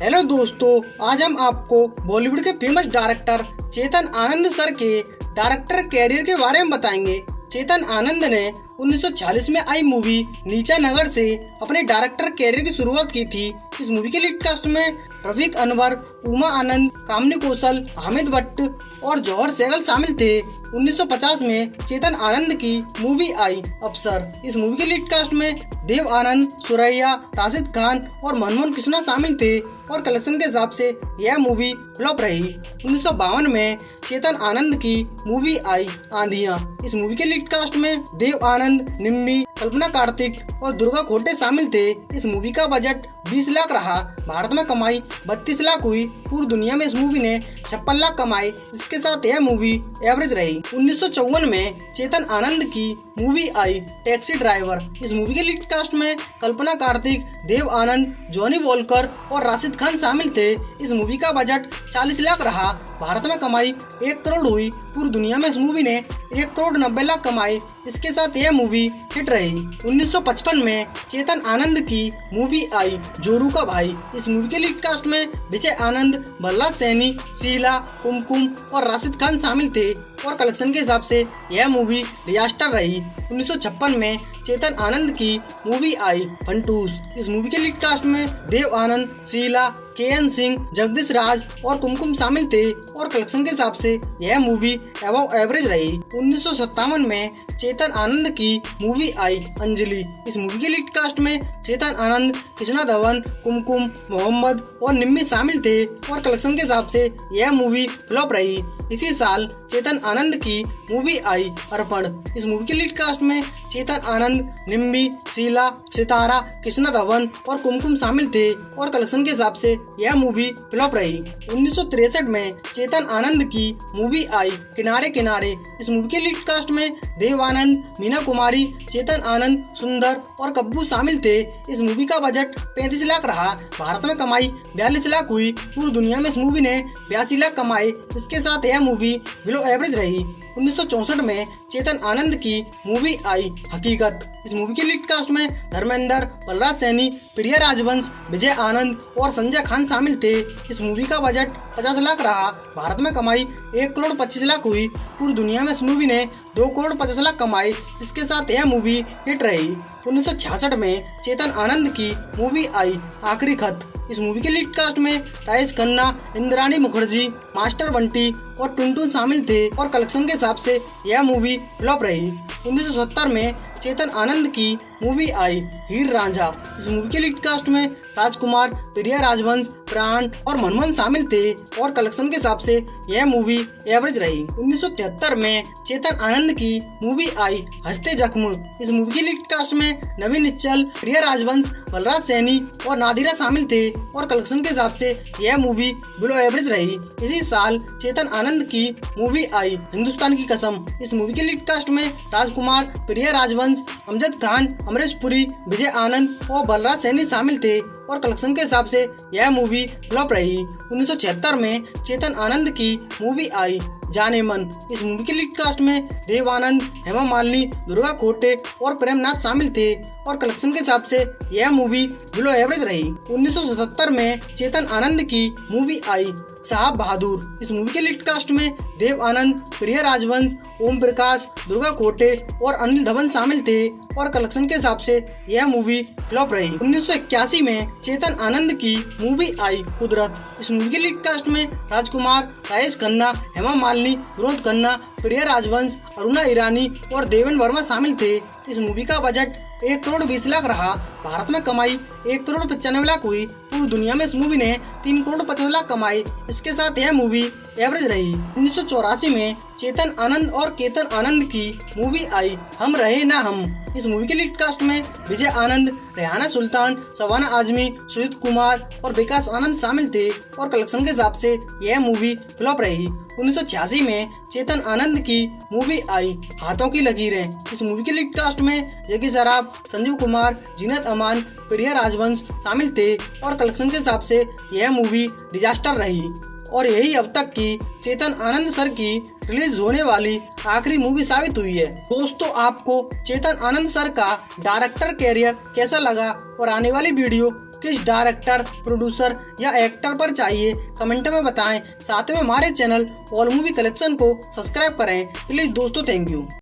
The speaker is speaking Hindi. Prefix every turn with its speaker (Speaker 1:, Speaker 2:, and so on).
Speaker 1: हेलो दोस्तों, आज हम आपको बॉलीवुड के famous director Chetan Anand sir के डायरेक्टर कैरियर के बारे में बताएंगे। चेतन आनंद ने 1946 में आई मूवी नीचा नगर से अपने डायरेक्टर कैरियर की शुरुआत की थी। इस मूवी के लीड कास्ट में रफीक अनवर, उमा आनंद, कामिनी कौशल, हामिद भट्ट और जौहर सहगल शामिल थे। 1950 में चेतन आनंद की मूवी आई अफसर। इस मूवी के लीड कास्ट में देव आनंद, सुरैया, राशिद खान और मनमोहन कृष्णा शामिल थे और कलेक्शन के हिसाब से यह मूवी फ्लॉप रही। 1952 में चेतन आनंद की मूवी आई आंधियां। इस मूवी के लीड कास्ट में देव आनंद, निम्मी, कल्पना कार्तिक और दुर्गा खोटे शामिल थे। इस मूवी का बजट 20 लाख रहा। भारत में कमाई 32 लाख हुई। पूरी दुनिया में इस मूवी ने 56 लाख कमाए। इसके साथ यह मूवी एवरेज रही। 1954 में चेतन आनंद की मूवी आई टैक्सी ड्राइवर। इस मूवी के लीड कास्ट में कल्पना कार्तिक, देव आनंद, जॉनी वॉलकर और राशिद खान शामिल थे। इस मूवी का बजट 40 लाख रहा। भारत में कमाई 1 करोड़ हुई। पूरी दुनिया में इस मूवी ने 1 करोड़ 90 लाख कमाए। इसके साथ यह मूवी हिट रही। 1955 में चेतन आनंद की मूवी आई जोरू का भाई। इस मूवी के लीड कास्ट में विजय आनंद, प्रहलाद सैनी, शीला, कुमकुम और राशिद खान शामिल थे और कलेक्शन के हिसाब से यह मूवी डिजास्टर रही। 1956 में चेतन आनंद की मूवी आई फंटूस। इस मूवी के लीड कास्ट में देव आनंद, शीला, के.एन. सिंह, जगदीश राज और कुमकुम शामिल थे और कलेक्शन के हिसाब से यह मूवी अबव एवरेज रही। 1957 में चेतन आनंद की मूवी आई अंजलि। इस मूवी के लीड कास्ट में चेतन आनंद, कृष्णा धवन, कुमकुम, मोहम्मद और निम्मी शामिल थे और कलेक्शन के हिसाब से यह मूवी फ्लॉप रही। इसी साल चेतन आनंद की मूवी आई अर्पण। इस मूवी के लीड कास्ट में चेतन आनंद, निम्मी, शीला, सितारा, कृष्णा धवन और कुमकुम शामिल थे और कलेक्शन के हिसाब से यह मूवी फ्लॉप रही। 1963 में चेतन आनंद की मूवी आई किनारे किनारे। इस मूवी के लीड कास्ट में देव आनंद, मीना कुमारी, चेतन आनंद, सुंदर और कब्बू शामिल थे। इस मूवी का बजट 35 लाख रहा। भारत में कमाई 42 लाख हुई। पूरी दुनिया में इस मूवी ने 82 लाख कमाए। इसके साथ यह मूवी बिलो एवरेज रही। 1964 में चेतन आनंद की मूवी आई हकीकत। इस मूवी के लीड कास्ट में धर्मेंद्र, प्रहलाद सैनी, प्रिया राजवंश, विजय आनंद और संजय खान शामिल थे। इस मूवी का बजट 50 लाख रहा। भारत में कमाई 1 करोड़ 25 लाख हुई। पूरी दुनिया में इस मूवी ने 2 करोड़ 50 लाख कमाए। इसके साथ यह मूवी हिट रही। 1966 में चेतन आनंद की मूवी आई आखिरी खत। इस मूवी के लीड कास्ट में राजेश खन्ना, इंद्राणी मुखर्जी, मास्टर बंटी और टुनटुन शामिल थे और कलेक्शन के हिसाब से यह मूवी फ्लॉप रही। 1970 में चेतन आनंद की मूवी आई हीर रांझा। इस मूवी के लीड कास्ट में राजकुमार, प्रिया राजवंश, प्राण और मनमोहन शामिल थे और कलेक्शन के हिसाब से यह मूवी एवरेज रही। 1973 में चेतन आनंद की मूवी आई हंसते जख्म। इस मूवी के लीड कास्ट में नवीन निश्चल, प्रिया राजवंश, बलराज सैनी और नादिरा शामिल थे और कलेक्शन के हिसाब से यह मूवी बिलो एवरेज रही। इसी साल चेतन आनंद की मूवी आई हिंदुस्तान की कसम। इस मूवी के लीड कास्ट में राजकुमार, प्रिया राजवंश, अमजद खान, अमरीश पुरी, विजय आनंद और बलराज सैनी शामिल थे और कलेक्शन के हिसाब से यह मूवी फ्लॉप रही। 1976 में चेतन आनंद की मूवी आई जाने मन। इस मूवी के लीड कास्ट में देव आनंद, हेमा मालिनी, दुर्गा खोटे और प्रेमनाथ शामिल थे और कलेक्शन के हिसाब से यह मूवी बिलो एवरेज रही। 1977 में चेतन आनंद की मूवी आई साहब बहादुर। इस मूवी के लीड कास्ट में देव आनंद, प्रिया राजवंश, ओम प्रकाश, दुर्गा खोटे और अनिल धवन शामिल थे और कलेक्शन के हिसाब से यह मूवी फ्लॉप रही। 1981 में चेतन आनंद की मूवी आई कुदरत। इस मूवी के लीड कास्ट में राजकुमार, राजेश खन्ना, हेमा मालिनी, विनोद खन्ना, प्रिया राजवंश, अरुणा ईरानी और देवेंद्र वर्मा शामिल थे। इस मूवी का बजट 1 करोड़ 20 लाख रहा। भारत में कमाई 1 करोड़ 95 लाख हुई। पूरी दुनिया में इस मूवी ने 3 करोड़ 50 लाख कमाए। इसके साथ यह मूवी एवरेज रही। 1984 में चेतन आनंद और केतन आनंद की मूवी आई हम रहे ना हम। इस मूवी के लीड कास्ट में विजय आनंद, रेहाना सुल्तान, शबाना आजमी, सुजीत कुमार और विकास आनंद शामिल थे और कलेक्शन के हिसाब से यह मूवी फ्लॉप रही। 1986 में चेतन आनंद की मूवी आई हाथों की लकीरें। इस मूवी के लीड कास्ट में जैकी श्रॉफ, संजीव कुमार, जीनत अमान, प्रिया राजवंश शामिल थे और कलेक्शन के हिसाब से यह मूवी डिजास्टर रही। और यही अब तक की चेतन आनंद सर की रिलीज होने वाली आखिरी मूवी साबित हुई है। दोस्तों, आपको चेतन आनंद सर का डायरेक्टर कैरियर कैसा लगा और आने वाली वीडियो किस डायरेक्टर, प्रोड्यूसर या एक्टर पर चाहिए, कमेंट में बताएं। साथ में हमारे चैनल ऑल मूवी कलेक्शन को सब्सक्राइब करें प्लीज दोस्तों। Thank you.